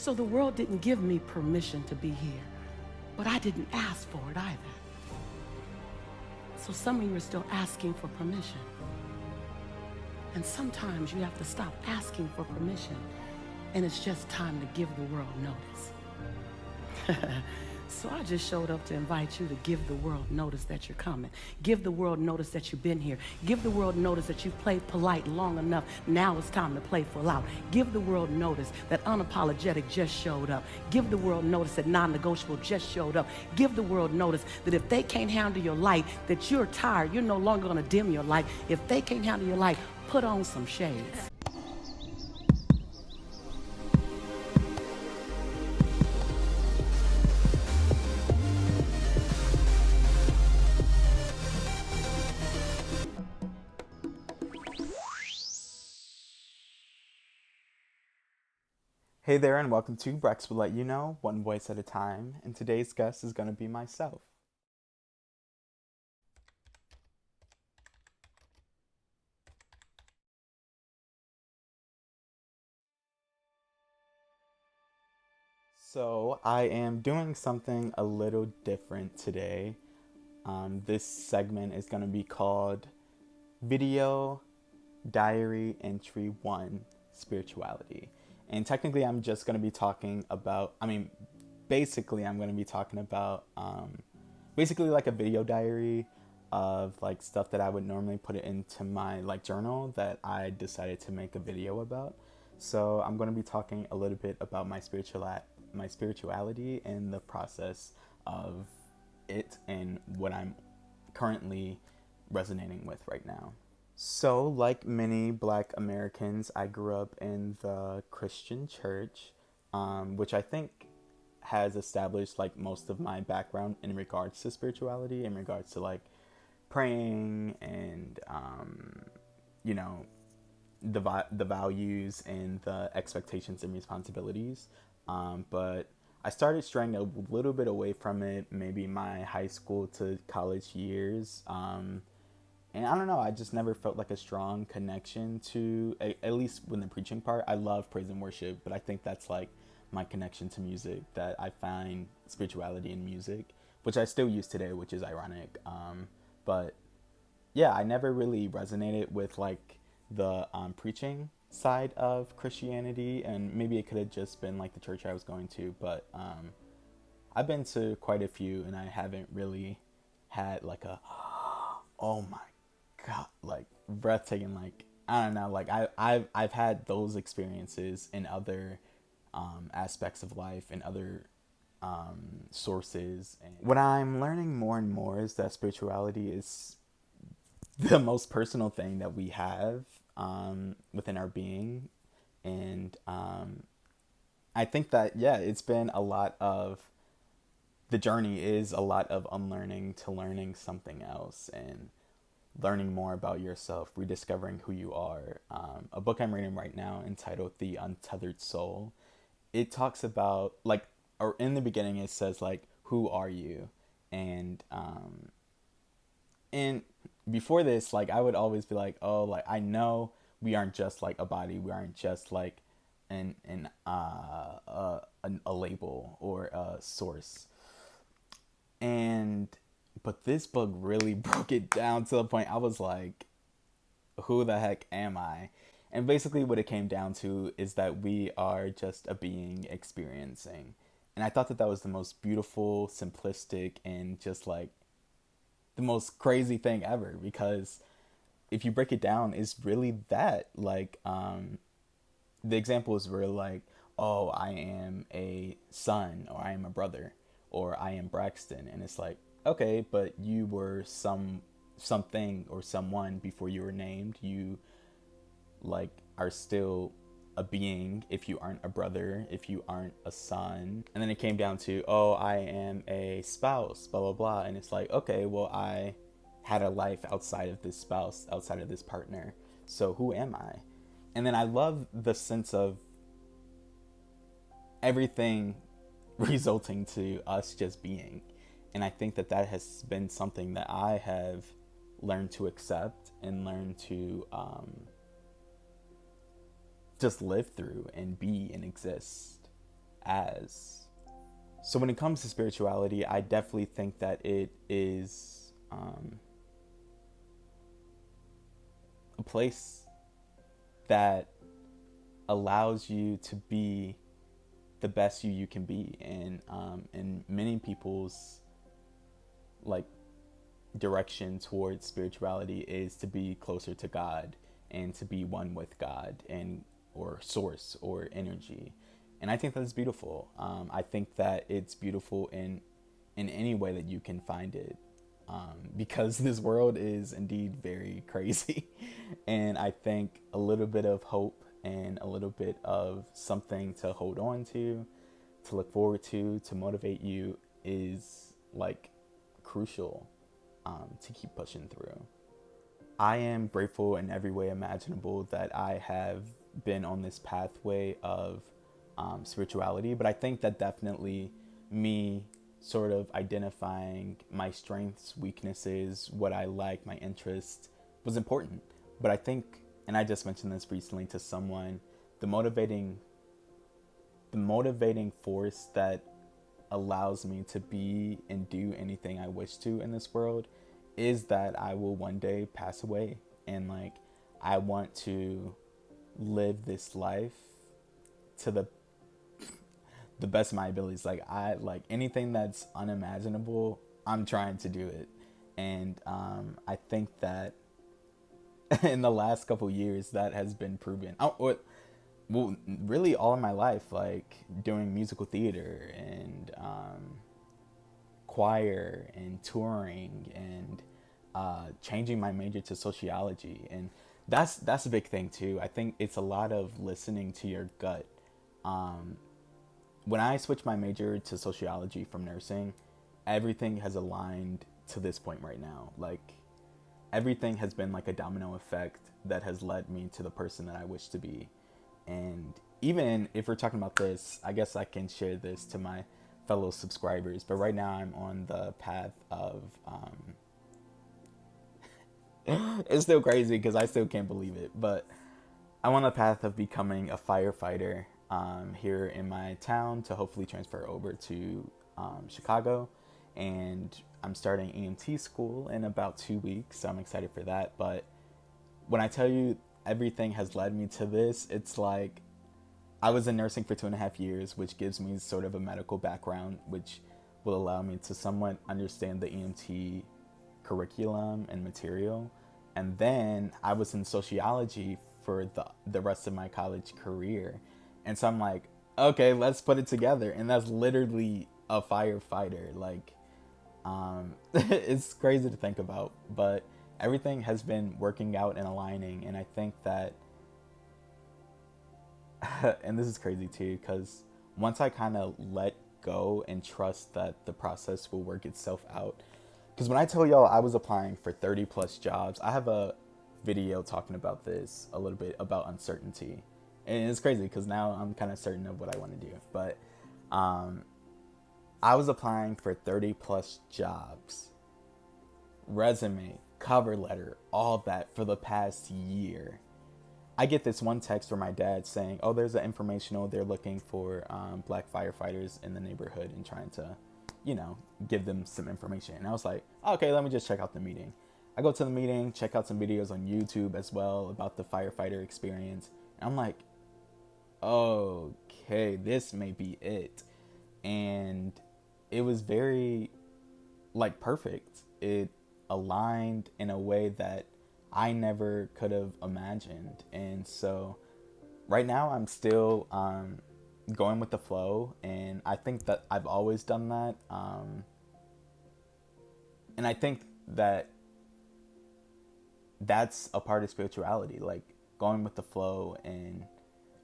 So the world didn't give me permission to be here, but I didn't ask for it either. So some of you are still asking for permission. And sometimes you have to stop asking for permission, and it's just time to give the world notice. So I just showed up to invite you to give the world notice that you're coming. Give the world notice that you've been here. Give the world notice that you've played polite long enough. Now it's time to play full out. Give the world notice that unapologetic just showed up. Give the world notice that non-negotiable just showed up. Give the world notice that if they can't handle your light, that you're tired, you're no longer going to dim your light. If they can't handle your light, put on some shades. Hey there, and welcome to Brax will let you know, one voice at a time, and today's guest is going to be myself. So, I am doing something a little different today. This segment is going to be called Video Diary Entry 1 Spirituality. And technically, I'm just going to be talking about, basically, I'm going to be talking about basically like a video diary of like stuff that I would normally put it into my like journal that I decided to make a video about. So I'm going to be talking a little bit about my spirituality and the process of it and what I'm currently resonating with right now. So, like many Black Americans, I grew up in the Christian church, which I think has established like most of my background in regards to spirituality, in regards to like praying and you know the values and the expectations and responsibilities. But I started straying a little bit away from it, maybe my high school to college years. And I don't know, I just never felt like a strong connection to, at least when the preaching part. I love praise and worship, but I think that's like my connection to music, that I find spirituality in music, which I still use today, which is ironic. But yeah, I never really resonated with like the preaching side of Christianity, and maybe it could have just been like the church I was going to, but I've been to quite a few, and I haven't really had like a, oh my God, like breathtaking, like I don't know, like I've had those experiences in other aspects of life and other sources. And what I'm learning more and more is that spirituality is the most personal thing that we have within our being. And I think that, yeah, it's been a lot of, the journey is a lot of unlearning to learning something else and learning more about yourself, rediscovering who you are. A book I'm reading right now entitled The Untethered Soul, it talks about like, or in the beginning it says like, who are you? And before this, like I would always be like, oh, like I know we aren't just like a body, we aren't just like a label or a source. And but this book really broke it down to the point I was like, who the heck am I? And basically what it came down to is that we are just a being experiencing. And I thought that that was the most beautiful, simplistic, and just like the most crazy thing ever, because if you break it down, it's really that. Like the example is really like, oh, I am a son, or I am a brother, or I am Braxton. And it's like, okay, but you were something or someone before you were named. You like are still a being if you aren't a brother, if you aren't a son. And then it came down to, oh, I am a spouse, blah blah blah. And it's like, okay, well, I had a life outside of this spouse, outside of this partner, so who am I? And then I love the sense of everything resulting to us just being. And I think that that has been something that I have learned to accept and learn to just live through and be and exist as. So when it comes to spirituality, I definitely think that it is a place that allows you to be the best you can be. And in many people's like direction towards spirituality is to be closer to God and to be one with God and or source or energy. And I think that's beautiful. I think that it's beautiful in any way that you can find it, because this world is indeed very crazy. And I think a little bit of hope and a little bit of something to hold on to look forward to motivate you is like crucial, to keep pushing through. I am grateful in every way imaginable that I have been on this pathway of spirituality, but I think that definitely me sort of identifying my strengths, weaknesses, what I like, my interests was important. But I think, and I just mentioned this recently to someone, the motivating force that allows me to be and do anything I wish to in this world is that I will one day pass away. And like, I want to live this life to the best of my abilities. Like, I like anything that's unimaginable, I'm trying to do it. And I think that in the last couple years that has been proven. Well, really all of my life, like doing musical theater and choir and touring and changing my major to sociology. And that's a big thing too. I think it's a lot of listening to your gut. When I switched my major to sociology from nursing, everything has aligned to this point right now. Like, everything has been like a domino effect that has led me to the person that I wish to be. And even if we're talking about this, I guess I can share this to my fellow subscribers. But right now I'm on the path of, it's still crazy because I still can't believe it, but I'm on the path of becoming a firefighter here in my town to hopefully transfer over to Chicago. And I'm starting EMT school in about 2 weeks, so I'm excited for that. But when I tell you everything has led me to this, it's like I was in nursing for 2.5 years, which gives me sort of a medical background, which will allow me to somewhat understand the EMT curriculum and material. And then I was in sociology for the rest of my college career. And so I'm like, okay, let's put it together. And that's literally a firefighter. Like, it's crazy to think about, but everything has been working out and aligning. And I think that, and this is crazy too, because once I kind of let go and trust that the process will work itself out. Because when I tell y'all I was applying for 30 plus jobs, I have a video talking about this a little bit about uncertainty. And it's crazy because now I'm kind of certain of what I want to do. But I was applying for 30 plus jobs, resume, cover letter, all that for the past year. I get this one text from my dad saying, oh, there's an informational, they're looking for black firefighters in the neighborhood and trying to, give them some information. And I was like, okay, let me just check out the meeting. I go to the meeting, check out some videos on YouTube as well about the firefighter experience. And I'm like, okay, this may be it. And it was very, perfect. It aligned in a way that I never could have imagined. And so right now I'm still going with the flow, and I think that I've always done that. And I think that that's a part of spirituality, like going with the flow and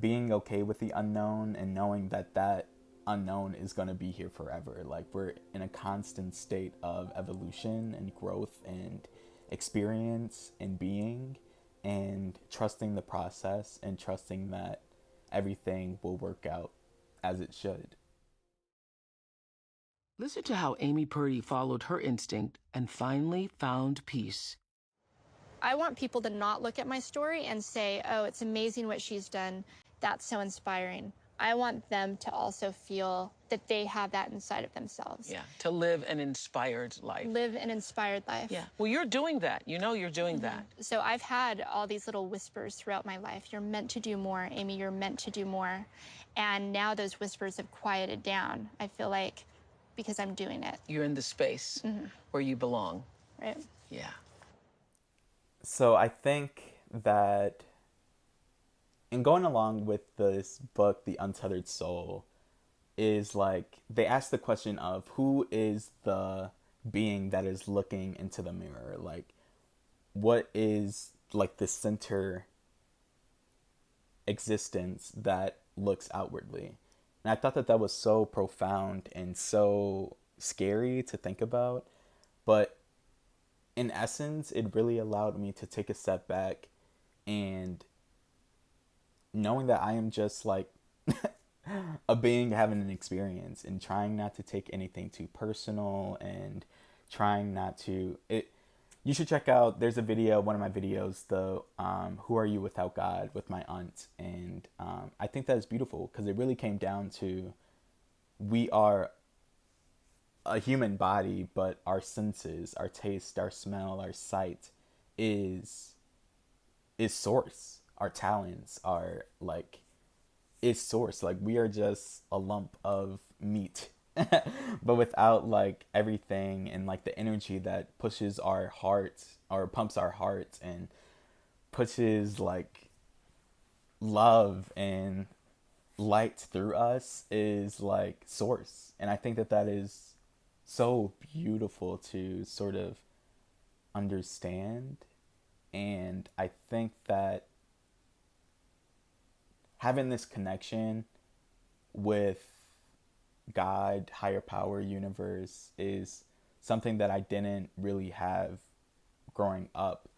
being okay with the unknown and knowing that that unknown is going to be here forever. Like, we're in a constant state of evolution and growth and experience and being, and trusting the process and trusting that everything will work out as it should. Listen to how Amy Purdy followed her instinct and finally found peace. I want people to not look at my story and say, oh, it's amazing what she's done. That's so inspiring. I want them to also feel that they have that inside of themselves. Yeah, to live an inspired life. Live an inspired life. Yeah. Well, you're doing that. You know you're doing that. So I've had all these little whispers throughout my life. You're meant to do more, Amy, you're meant to do more. And now those whispers have quieted down, I feel like, because I'm doing it. You're in the space where you belong. Right. Yeah. So I think that in going along with this book, The Untethered Soul, is like they ask the question of who is the being that is looking into the mirror? Like, what is like the center existence that looks outwardly? And I thought that that was so profound and so scary to think about. But in essence, it really allowed me to take a step back and knowing that I am just like a being having an experience and trying not to take anything too personal and trying not to it. You should check out, there's a video, one of my videos, the Who Are You Without God, with my aunt. And I think that is beautiful because it really came down to we are a human body, but our senses, our taste, our smell, our sight is source. Our talents are like is source. Like we are just a lump of meat. But without like everything and like the energy that pushes our heart or pumps our heart and pushes like love and light through us is like source. And I think that that is so beautiful to sort of understand. And I think that having this connection with God, higher power, universe is something that I didn't really have growing up.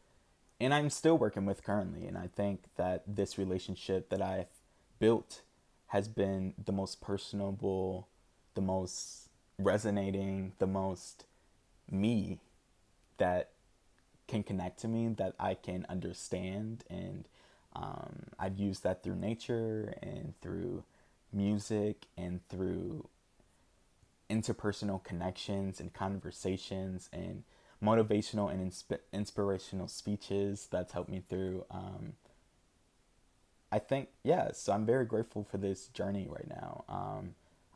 And I'm still working with currently. And I think that this relationship that I've built has been the most personable, the most resonating, the most me that can connect to me, that I can understand. And I've used that through nature and through music and through interpersonal connections and conversations and motivational and inspirational speeches that's helped me through. I think, yeah, so I'm very grateful for this journey right now.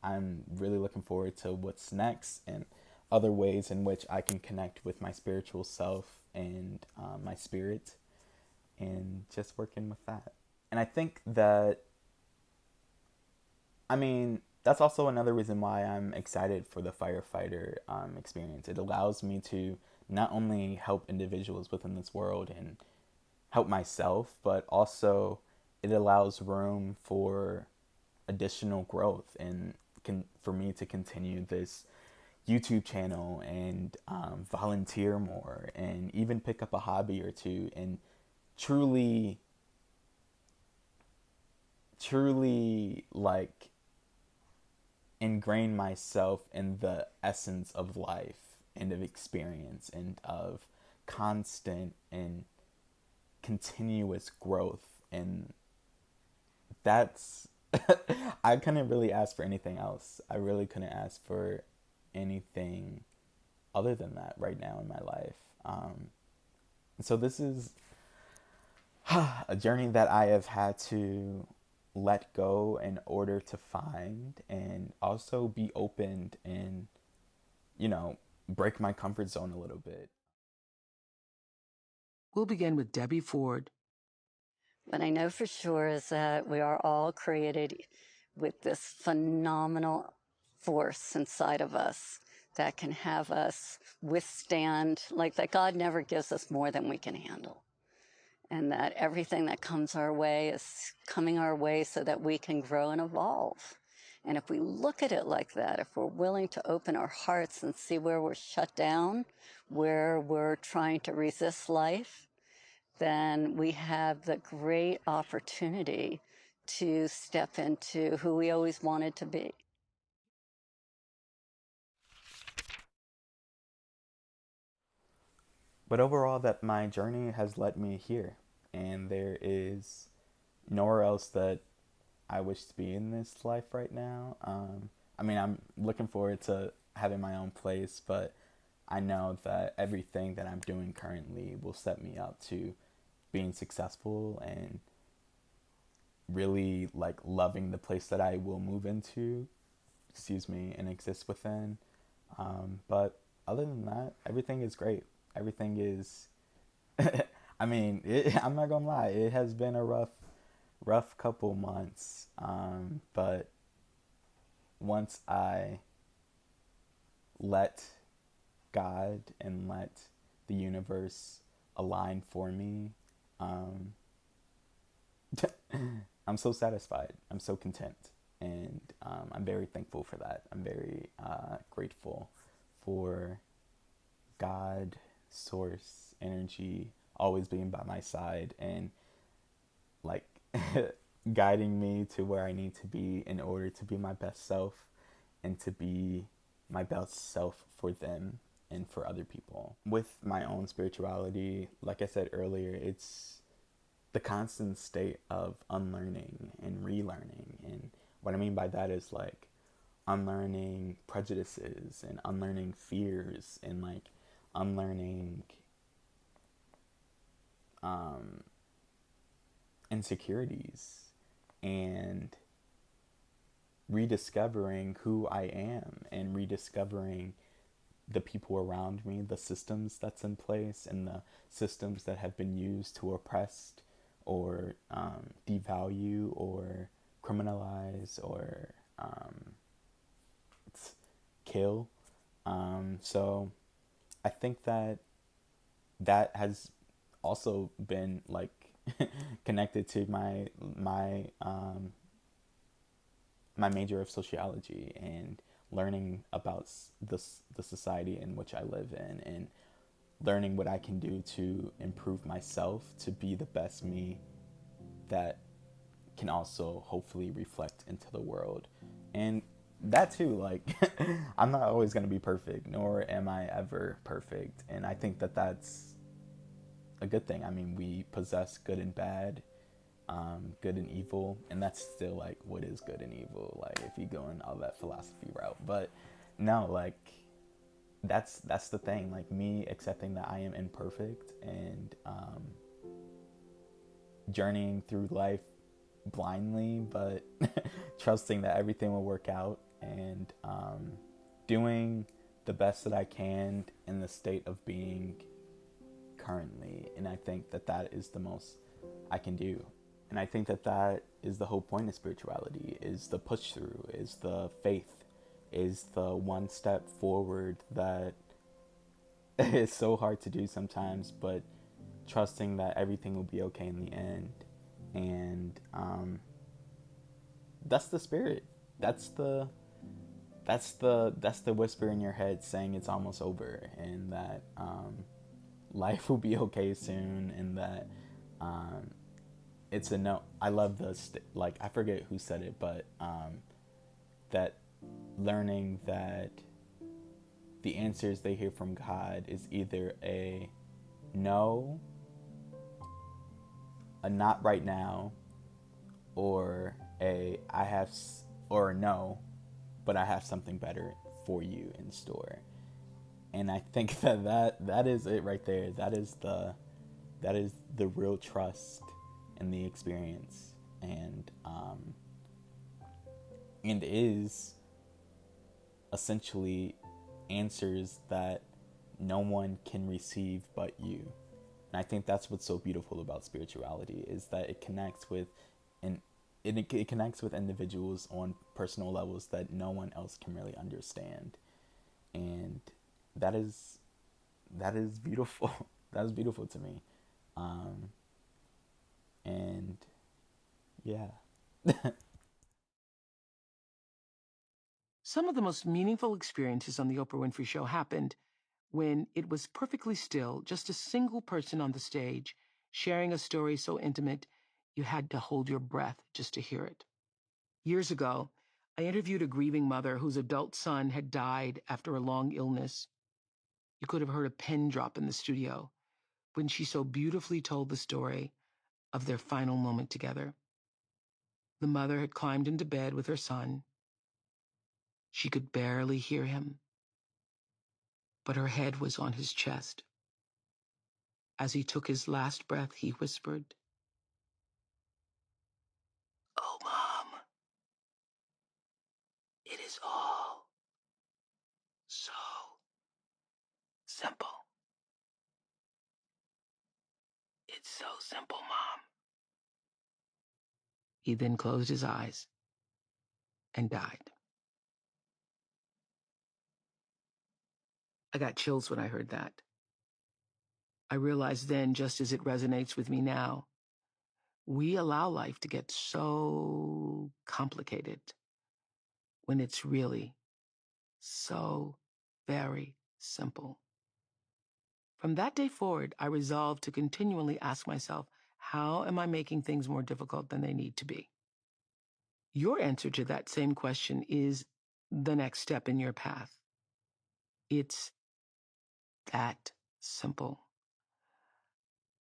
I'm really looking forward to what's next and other ways in which I can connect with my spiritual self and my spirit and just working with that. And I think that, I mean, that's also another reason why I'm excited for the firefighter experience. It allows me to not only help individuals within this world and help myself, but also it allows room for additional growth and for me to continue this YouTube channel and volunteer more and even pick up a hobby or two and truly like ingrain myself in the essence of life and of experience and of constant and continuous growth. And that's I couldn't really ask for anything else. I really couldn't ask for anything other than that right now in my life. So this is a journey that I have had to let go in order to find and also be opened and, break my comfort zone a little bit. We'll begin with Debbie Ford. What I know for sure is that we are all created with this phenomenal force inside of us that can have us withstand, like that God never gives us more than we can handle. And that everything that comes our way is coming our way so that we can grow and evolve. And if we look at it like that, if we're willing to open our hearts and see where we're shut down, where we're trying to resist life, then we have the great opportunity to step into who we always wanted to be. But overall, that my journey has led me here, and there is nowhere else that I wish to be in this life right now. I mean, I'm looking forward to having my own place, but I know that everything that I'm doing currently will set me up to being successful and really like loving the place that I will move into, and exist within. But other than that, everything is great. Everything is, I mean, I'm not gonna lie, it has been a rough couple months. But once I let God and let the universe align for me, um, I'm so satisfied. I'm so content. And I'm very thankful for that. I'm very grateful for God, source, energy, always being by my side and like guiding me to where I need to be in order to be my best self and to be my best self for them and for other people. With my own spirituality, like I said earlier, it's the constant state of unlearning and relearning. And what I mean by that is like unlearning prejudices and unlearning fears and like unlearning um, insecurities and rediscovering who I am and rediscovering the people around me, the systems that's in place and the systems that have been used to oppress or devalue or criminalize or kill. So I think that that has also been like connected to my major of sociology and learning about the society in which I live in and learning what I can do to improve myself to be the best me that can also hopefully reflect into the world. And that too, like, I'm not always going to be perfect, nor am I ever perfect. And I think that that's a good thing. I mean, we possess good and bad, good and evil, and that's still like what is good and evil, like if you go in all that philosophy route. But no, like that's the thing, like me accepting that I am imperfect and journeying through life blindly, but trusting that everything will work out and doing the best that I can in the state of being currently. And I think that that is the most I can do. And I think that that is the whole point of spirituality, is the push through, is the faith, is the one step forward that is so hard to do sometimes, but trusting that everything will be okay in the end. And that's the spirit. That's the whisper in your head saying it's almost over and that life will be okay soon and that it's a no. I love like I forget who said it, but that learning that the answers they hear from God is either a no, a not right now, or or a no, but I have something better for you in store. And I think that is it right there. That is the real trust in the experience, and is essentially answers that no one can receive but you. And I think that's what's so beautiful about spirituality, is that it connects with and it connects with individuals on personal levels that no one else can really understand. And that is beautiful. That is beautiful to me. And yeah. Some of the most meaningful experiences on The Oprah Winfrey Show happened when it was perfectly still, just a single person on the stage, sharing a story so intimate you had to hold your breath just to hear it. Years ago, I interviewed a grieving mother whose adult son had died after a long illness. You could have heard a pin drop in the studio when she so beautifully told the story of their final moment together. The mother had climbed into bed with her son. She could barely hear him, but her head was on his chest. As he took his last breath, he whispered, "Oh, Mom, it is all so simple. It's so simple, Mom." He then closed his eyes and died. I got chills when I heard that. I realized then, just as it resonates with me now, we allow life to get so complicated when it's really so very simple. From that day forward, I resolved to continually ask myself, how am I making things more difficult than they need to be? Your answer to that same question is the next step in your path. It's that simple.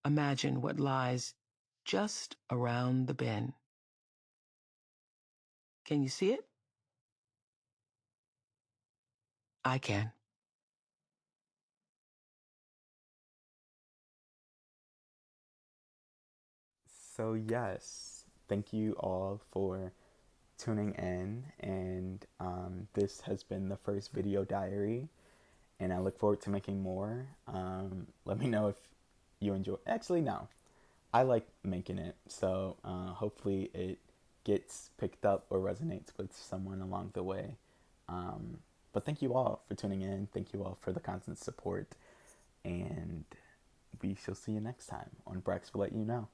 Imagine what lies just around the bend. Can you see it? I can. So, yes, thank you all for tuning in. And this has been the first video diary. And I look forward to making more. Let me know if you enjoy. Actually, no. I like making it. So, hopefully, it gets picked up or resonates with someone along the way. But thank you all for tuning in. Thank you all for the constant support. And we shall see you next time on Brax Will Let You Know.